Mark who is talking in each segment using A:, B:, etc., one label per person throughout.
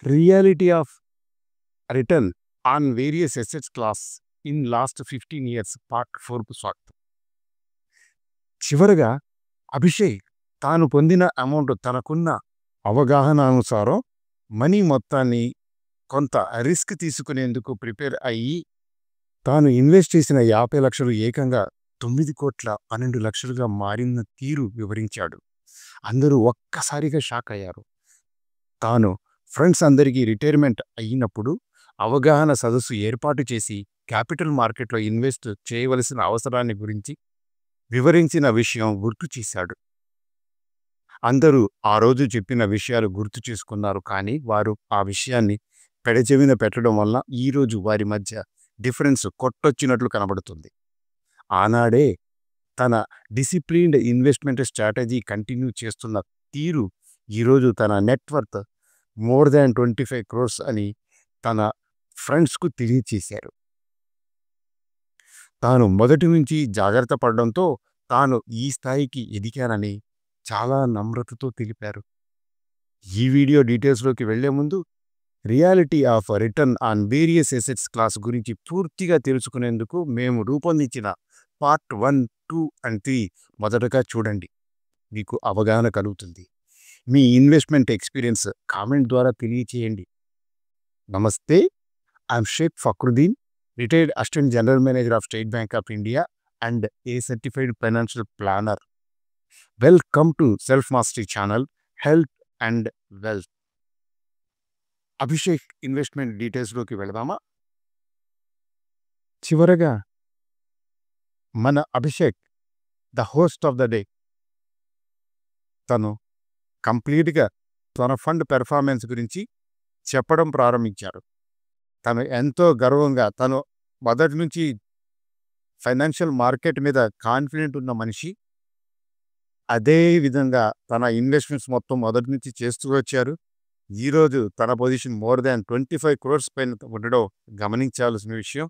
A: Reality of return on various assets class in last 15 years part 4కు స్వాగతం. చివరగా అభిషేక్ తాను పొందిన అమౌంట్ తనకున్న అవగాహన అనుసారం మనీ మొత్తాన్ని కొంత రిస్క్ తీసుకునేందుకు ప్రిపేర్ అయ్యి తాను ఇన్వెస్ట్ చేసిన 50 లక్షలు ఏకంగా 9,12,00,000గా మారిన తీరు వివరించాడు. అందరూ ఒక్కసారిగా షాక్ అయ్యారు. తాను ఫ్రెండ్స్ అందరికీ రిటైర్మెంట్ అయినప్పుడు అవగాహన సదస్సు ఏర్పాటు చేసి క్యాపిటల్ మార్కెట్లో ఇన్వెస్ట్ చేయవలసిన అవసరాన్ని గురించి వివరించిన విషయం గుర్తు చేశాడు. అందరూ ఆ రోజు చెప్పిన విషయాలు గుర్తు చేసుకున్నారు. కానీ వారు ఆ విషయాన్ని పెడచెవిన పెట్టడం వల్ల ఈరోజు వారి మధ్య డిఫరెన్స్ కొట్టొచ్చినట్లు కనబడుతుంది. ఆనాడే తన డిసిప్లిన్డ్ ఇన్వెస్ట్మెంట్ స్ట్రాటజీ కంటిన్యూ చేస్తున్న తీరు ఈరోజు తన నెట్వర్త్ మోర్ దాన్ 25 crores అని తన ఫ్రెండ్స్కు తెలియచేశారు. తాను మొదటి నుంచి జాగ్రత్త పడడంతో తాను ఈ స్థాయికి ఎదిగానని చాలా నమ్రతతో తెలిపారు. ఈ వీడియో డీటెయిల్స్లోకి వెళ్లే ముందు reality of return on various assets class గురించి పూర్తిగా తెలుసుకునేందుకు మేము రూపొందించిన పార్ట్ 1, 2 and 3 మొదటగా చూడండి. మీకు అవగాహన కలుగుతుంది. మీ ఇన్వెస్ట్మెంట్ ఎక్స్పీరియన్స్ కామెంట్ ద్వారా తెలియచేయండి. నమస్తే, I am Sheikh Fakruddin, retired assistant general manager of State Bank of India and a certified financial planner. Welcome to self mastery channel health and wealth. Abhishek investment డీటెయిల్స్లోకి వెళదామా? చివరగా మన Abhishek the host of the day తను కంప్లీట్గా తన ఫండ్ పెర్ఫార్మెన్స్ గురించి చెప్పడం ప్రారంభించారు. తను ఎంతో గర్వంగా తను మొదటి నుంచి ఫైనాన్షియల్ మార్కెట్ మీద కాన్ఫిడెంట్ ఉన్న మనిషి. అదే విధంగా తన ఇన్వెస్ట్మెంట్స్ మొత్తం మొదటి నుంచి చేస్తూ వచ్చారు. ఈరోజు తన పొజిషన్ మోర్ దాన్ 25 crores పైన ఉండడం గమనించాల్సిన విషయం.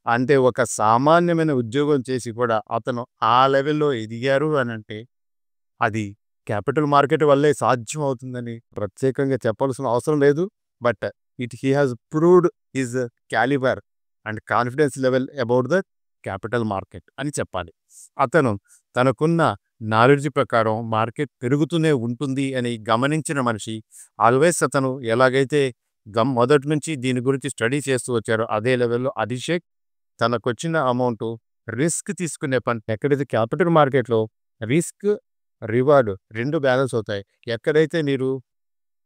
A: అంటే ఒక సామాన్యమైన ఉద్యోగం చేసి కూడా అతను ఆ లెవెల్లో ఎదిగారు అని అంటే అది క్యాపిటల్ మార్కెట్ వల్లే సాధ్యం అవుతుందని ప్రత్యేకంగా చెప్పాల్సిన అవసరం లేదు. But he has proved his calibre and confidence level about the capital market అని చెప్పాలి. అతను తనకున్న నాలెడ్జ్ ప్రకారం మార్కెట్ పెరుగుతూనే ఉంటుంది అని గమనించిన మనిషి. ఆల్వేస్ అతను ఎలాగైతే మొదటి నుంచి దీని గురించి స్టడీ చేస్తూ వచ్చారో అదే లెవెల్లో అభిషేక్ తనకొచ్చిన అమౌంట్ రిస్క్ తీసుకునే పని. ఎక్కడైతే క్యాపిటల్ మార్కెట్లో రిస్క్ రివార్డ్ రెండు బ్యాలెన్స్ అవుతాయి. ఎక్కడైతే మీరు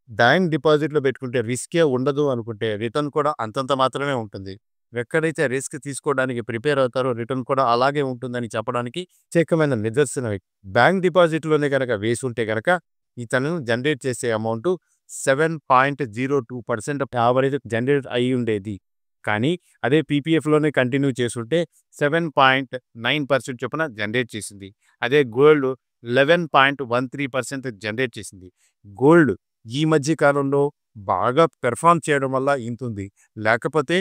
A: బ్యాంక్ డిపాజిట్లో పెట్టుకుంటే రిస్కే ఉండదు అనుకుంటే రిటర్న్ కూడా అంతంత మాత్రమే ఉంటుంది. ఎక్కడైతే రిస్క్ తీసుకోవడానికి ప్రిపేర్ అవుతారో రిటర్న్ కూడా అలాగే ఉంటుందని చెప్పడానికి ప్రత్యేకమైన నిదర్శనం. బ్యాంక్ డిపాజిట్లోనే కనుక వేసి ఉంటే కనుక ఇతను జనరేట్ చేసే అమౌంట్ 7.02% యావరేజ్ జనరేట్ అయి ఉండేది. కానీ అదే పీపీఎఫ్లోనే కంటిన్యూ చేస్తుంటే 7.9% చొప్పున జనరేట్ చేసింది. అదే గోల్డ్ 11.13% జనరేట్ చేసింది. గోల్డ్ ఈ మధ్య కాలంలో బాగా పెర్ఫామ్ చేయడం వల్ల ఇంతుంది. లేకపోతే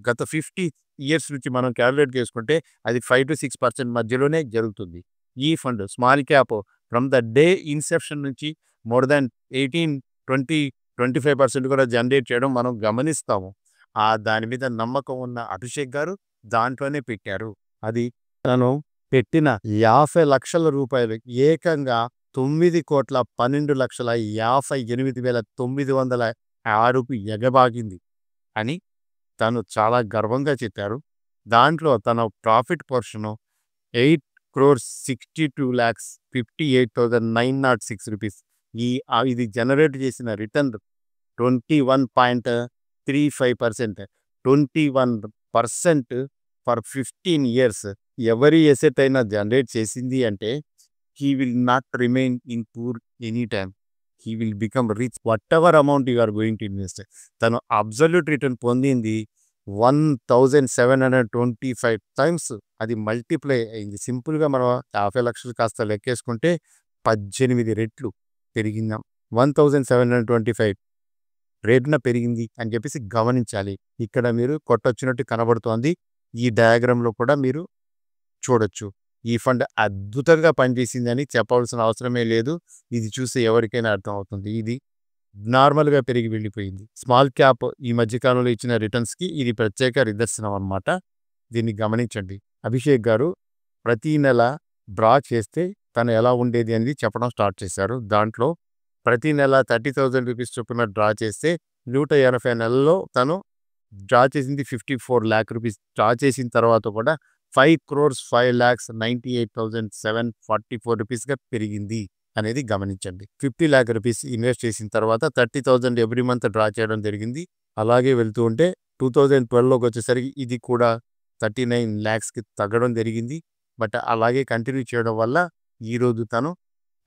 A: గత 50 years నుంచి మనం క్యాలిక్యులేట్ చేసుకుంటే అది 5 to 6% మధ్యలోనే జరుగుతుంది. ఈ fund small cap from the day Inception నుంచి మోర్ దాన్ 18, 20, 25% కూడా జనరేట్ చేయడం మనం గమనిస్తాము. దాని మీద నమ్మకం ఉన్న అభిషేక్ గారు దాంట్లోనే పెట్టారు. అది తను పెట్టిన 50 లక్షల రూపాయలు ఏకంగా 9,12,58,906కు ఎగబాగింది అని తను చాలా గర్వంగా చెప్పారు. దాంట్లో తన ప్రాఫిట్ పోర్షను 8,62,58,906 రూపీస్. ఇది జనరేట్ చేసిన రిటర్న్ 21.35%. 21% for 15 years. ఎవరి ఎసెట్ అయినా జనరేట్ చేసింది అంటే he will not remain in poor anytime. He will become rich whatever amount you are going to invest. తను అబ్సల్యూట్ రిటర్న్ పొందింది 1,725 times. అది మల్టిప్లై అయింది. సింపుల్గా మనం 50 లక్షలు కాస్త లెక్కేసుకుంటే 18 రెట్లు పెరిగిందాం. 1,725 రేట్న పెరిగింది అని చెప్పేసి గమనించాలి. ఇక్కడ మీరు కొట్టొచ్చినట్టు కనబడుతోంది. ఈ డయాగ్రామ్లో కూడా మీరు చూడొచ్చు. ఈ ఫండ్ అద్భుతంగా పనిచేసిందని చెప్పవలసిన అవసరమే లేదు. ఇది చూస్తే ఎవరికైనా అర్థమవుతుంది. ఇది నార్మల్‌గా పెరిగి వెళ్ళిపోయింది. స్మాల్ క్యాప్ ఈ మధ్య కాలంలో ఇచ్చిన రిటర్న్స్‌కి ఇది ప్రత్యేక నిదర్శనం అన్నమాట. దీన్ని గమనించండి. అభిషేక్ గారు ప్రతి నెల డ్రా చేస్తే తను ఎలా ఉండేది అనేది చెప్పడం స్టార్ట్ చేశారు. దాంట్లో ప్రతి నెల 30,000 రూపీస్ చొప్పున డ్రా చేస్తే 180 నెలల్లో తను డ్రా చేసింది 54 లాక్ రూపీస్. డ్రా చేసిన తర్వాత కూడా 5,05,98,744 రూపీస్‌గా పెరిగింది అనేది గమనించండి. 50 లాక్ రూపీస్ ఇన్వెస్ట్ చేసిన తర్వాత 30,000 ఎవ్రీ మంత్ డ్రా చేయడం జరిగింది. అలాగే వెళ్తూ ఉంటే 2012లోకి వచ్చేసరికి ఇది కూడా 39 లాక్స్‌కి తగ్గడం జరిగింది. బట్ అలాగే కంటిన్యూ చేయడం వల్ల ఈరోజు తను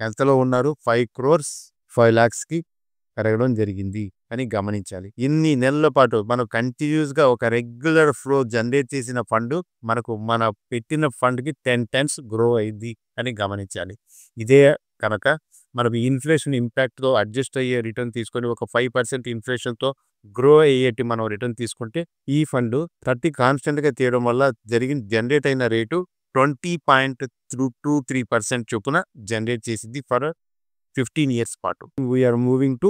A: ఎంతలో ఉన్నారు 5 లాక్స్‌కి పెరగడం జరిగింది అని గమనించాలి. ఇన్ని నెలల పాటు మనం కంటిన్యూస్‌గా ఒక రెగ్యులర్ ఫ్లో జనరేట్ చేసిన ఫండ్ మనకు మన పెట్టిన ఫండ్‌కి 10 టైమ్స్ గ్రో అయింది అని గమనించాలి. ఇదే కనుక మనం ఇన్ఫ్లేషన్ ఇంపాక్ట్‌తో అడ్జస్ట్ అయ్యే రిటర్న్ తీసుకొని ఒక 5% ఇన్ఫ్లేషన్‌తో గ్రో అయ్యేటి మనం రిటర్న్ తీసుకుంటే ఈ ఫండ్ 30 కాన్స్టెంట్‌గా తీయడం వల్ల జనరేట్ అయిన రేటు 20.23% చొప్పున జనరేట్ చేసింది ఫర్ 15 ఇయర్స్ పాటు. We are moving to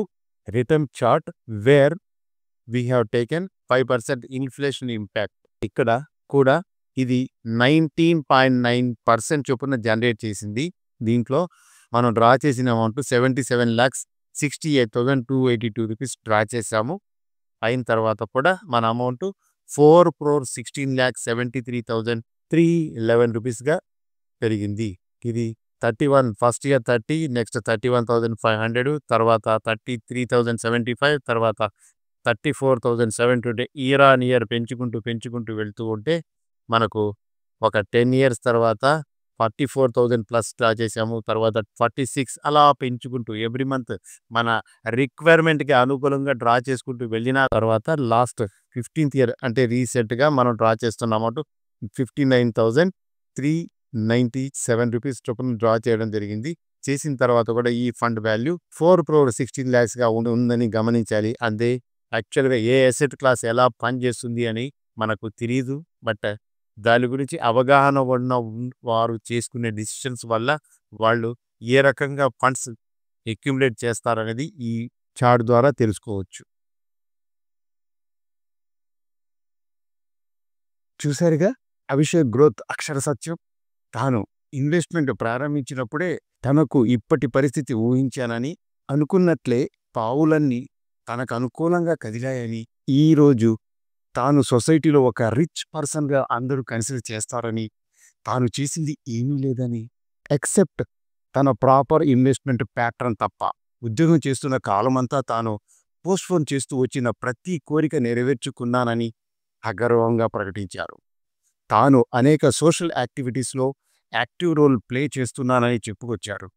A: return chart where we have taken 5% inflation impact. ఇక్కడ కూడా ఇది 19.9% చొప్పున జనరేట్ చేసింది. దీంట్లో మనం డ్రా చేసిన అమౌంట్ 77,68,282 రూపీస్ డ్రా చేసాము. అయిన తర్వాత కూడా మన అమౌంట్ 4,16,73,311 రూపీస్గా పెరిగింది. ఇది 31 ఫస్ట్ ఇయర్ 30, నెక్స్ట్ 31,500, తర్వాత 33,075, తర్వాత 34,720 ఇయర్ ఆన్ ఇయర్ పెంచుకుంటూ వెళ్తూ ఉంటే మనకు ఒక 10 ఇయర్స్ తర్వాత 44,000 ప్లస్ డ్రా చేసాము. తర్వాత 46 అలా పెంచుకుంటూ ఎవ్రీ మంత్ మన రిక్వైర్మెంట్‌కి అనుకూలంగా డ్రా చేసుకుంటూ వెళ్ళిన తర్వాత లాస్ట్ 15th ఇయర్ అంటే రీసెంట్‌గా మనం డ్రా చేస్తున్న అమౌంట్ 59,397 రూపీస్ చొప్పున డ్రా చేయడం జరిగింది. చేసిన తర్వాత కూడా ఈ ఫండ్ వాల్యూ 4,16 లాక్స్‌గా ఉందని గమనించాలి. అంతే యాక్చువల్‌గా ఏ అసెట్ క్లాస్ ఎలా పనిచేస్తుంది అని మనకు తెలీదు. బట్ దాని గురించి అవగాహన ఉన్న వారు చేసుకునే డిసిషన్స్ వల్ల వాళ్ళు ఏ రకంగా ఫండ్స్ అక్యుములేట్ చేస్తారనేది ఈ చార్ట్ ద్వారా తెలుసుకోవచ్చు. చూసారుగా అభిషేక్ గ్రోత్ అక్షర సత్యం. తాను ఇన్వెస్ట్మెంట్ ప్రారంభించినప్పుడే తనకు ఇప్పటి పరిస్థితి ఊహించానని, అనుకున్నట్లే పావులన్నీ తనకు అనుకూలంగా కదిలాయని, ఈరోజు తాను సొసైటీలో ఒక రిచ్ పర్సన్గా అందరూ కన్సిడర్ చేస్తారని, తాను చేసింది ఏమీ లేదని, ఎక్సెప్ట్ తన ప్రాపర్ ఇన్వెస్ట్మెంట్ ప్యాటర్న్ తప్ప ఉద్యోగం చేస్తున్న కాలమంతా తాను పోస్ట్పోన్ చేస్తూ వచ్చిన ప్రతి కోరిక నెరవేర్చుకున్నానని అగర్వంగా ప్రకటించారు. తాను అనేక సోషల్ యాక్టివిటీస్లో యాక్టివ్ రోల్ ప్లే చేస్తున్నానని చెప్పుకొచ్చారు.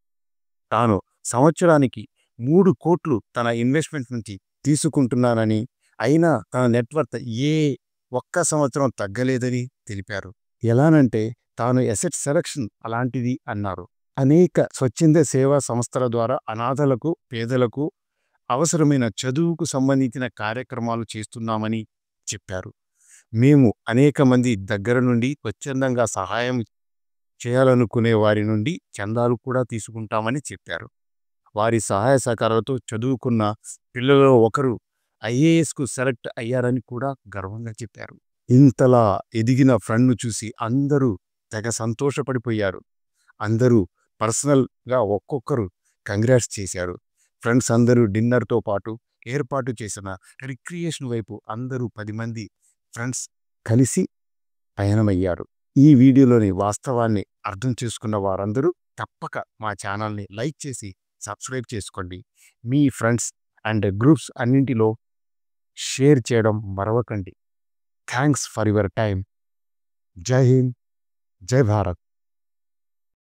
A: తాను సంవత్సరానికి 3 కోట్లు తన ఇన్వెస్ట్మెంట్ నుంచి తీసుకుంటున్నానని, అయినా తన నెట్వర్త్ ఏ ఒక్క సంవత్సరం తగ్గలేదని తెలిపారు. ఎలానంటే తాను అసెట్ సెలక్షన్ అలాంటిది అన్నారు. అనేక స్వచ్ఛంద సేవా సంస్థల ద్వారా అనాథలకు, పేదలకు అవసరమైన చదువుకు సంబంధించిన కార్యక్రమాలు చేస్తున్నామని చెప్పారు. మేము అనేక మంది దగ్గర నుండి స్వచ్ఛందంగా సహాయం చేయాలనుకునే వారి నుండి చందాలు కూడా తీసుకుంటామని చెప్పారు. వారి సహాయ సహకారాలతో చదువుకున్న పిల్లలలో ఒకరు ఐఏఎస్కు సెలెక్ట్ అయ్యారని కూడా గర్వంగా చెప్పారు. ఇంతలా ఎదిగిన ఫ్రెండ్ను చూసి అందరూ తెగ సంతోషపడిపోయారు. అందరూ పర్సనల్గా ఒక్కొక్కరు కంగ్రాట్స్ చేశారు. ఫ్రెండ్స్ అందరూ డిన్నర్తో పాటు ఏర్పాటు చేసిన రిక్రియేషన్ వైపు అందరూ 10 మంది ఫ్రెండ్స్ కలిసి పయనమయ్యారు. ఈ వీడియోలోని వాస్తవాన్ని అర్థం చేసుకున్న వారందరూ తప్పక మా ఛానల్ని లైక్ చేసి సబ్స్క్రైబ్ చేసుకోండి. మీ ఫ్రెండ్స్ అండ్ గ్రూప్స్ అన్నింటిలో షేర్ చేయడం మరవకండి. Thanks for your time. జై హింద్, జై భారత్.